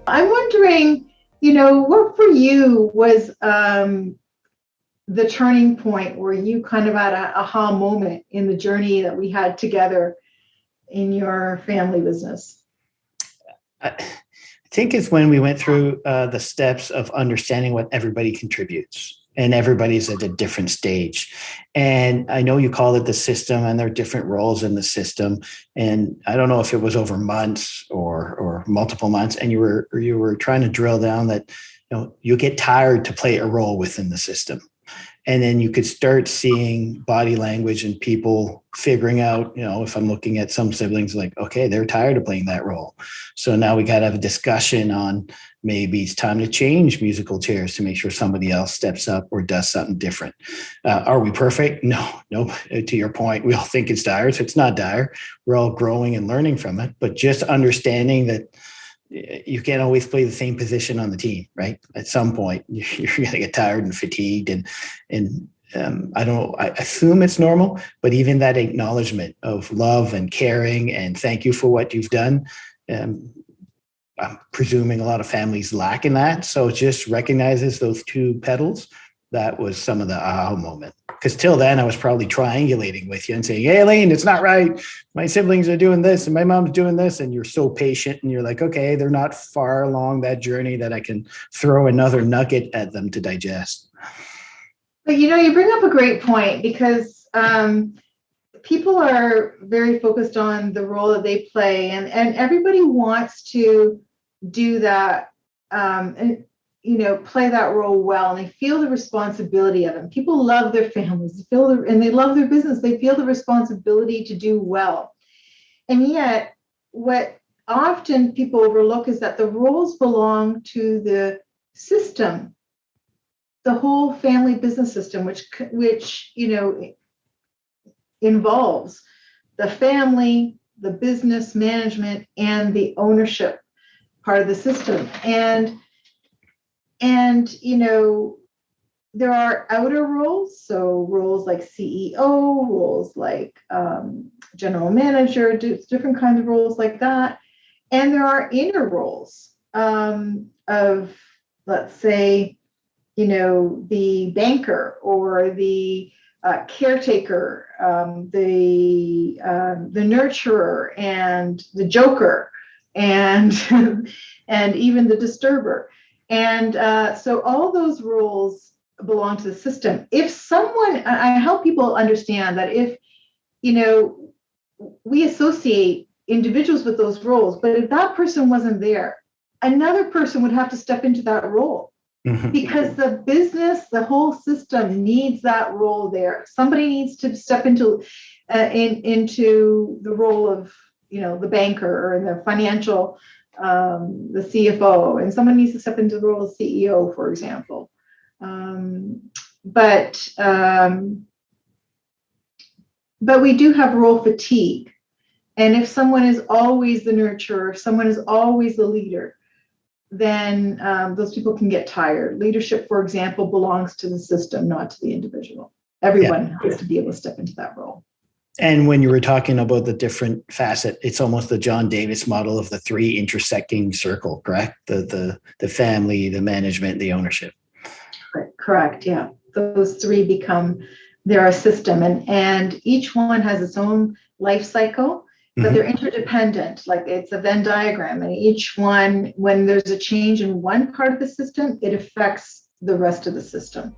I'm wondering, what for you was the turning point where you kind of had an aha moment in the journey that we had together in your family business? I think it's when we went through the steps of understanding what everybody contributes, and everybody's at a different stage. And I know you call it the system, and there are different roles in the system. And I don't know if it was over months or multiple months, and you were trying to drill down that you get tired to play a role within the system. And then you could start seeing body language and people figuring out, if I'm looking at some siblings, like, okay, they're tired of playing that role. So now we got to have a discussion on maybe it's time to change musical chairs to make sure somebody else steps up or does something different. Are we perfect? No. To your point, we all think it's dire. So it's not dire. We're all growing and learning from it. But just understanding that you can't always play the same position on the team, right? At some point, you're going to get tired and fatigued, and I assume it's normal, but even that acknowledgement of love and caring and thank you for what you've done, I'm presuming a lot of families lack in that. So it just recognizes those two pedals. That was some of the aha moment. Because till then, I was probably triangulating with you and saying, hey, Elaine, it's not right. My siblings are doing this and my mom's doing this. And you're so patient and you're like, okay, they're not far along that journey that I can throw another nugget at them to digest. But you bring up a great point, because people are very focused on the role that they play, and everybody wants to do that and play that role well, and they feel the responsibility of it. People love their families, and they love their business. They feel the responsibility to do well. And yet, what often people overlook is that the roles belong to the system, the whole family business system, which involves the family, the business management, and the ownership part of the system. And there are outer roles, so roles like CEO, roles like general manager, different kinds of roles like that. And there are inner roles of, let's say, the banker or the caretaker, the nurturer and the joker, and and even the disturber. And so all those roles belong to the system. If someone, I help people understand that if, we associate individuals with those roles, but if that person wasn't there, another person would have to step into that role. Mm-hmm. Because the business, the whole system needs that role there. Somebody needs to step into the role of, the banker or the financial, the CFO, and someone needs to step into the role of CEO, for example. But we do have role fatigue. And if someone is always the nurturer, if someone is always the leader, then those people can get tired. Leadership, for example, belongs to the system, not to the individual. Everyone has to be able to step into that role. And when you were talking about the different facet, it's almost the John Davis model of the three intersecting circle, correct? The family, the management, the ownership. Correct, yeah. Those three they're a system, and each one has its own life cycle, but they're interdependent. Like it's a Venn diagram, and each one, when there's a change in one part of the system, it affects the rest of the system.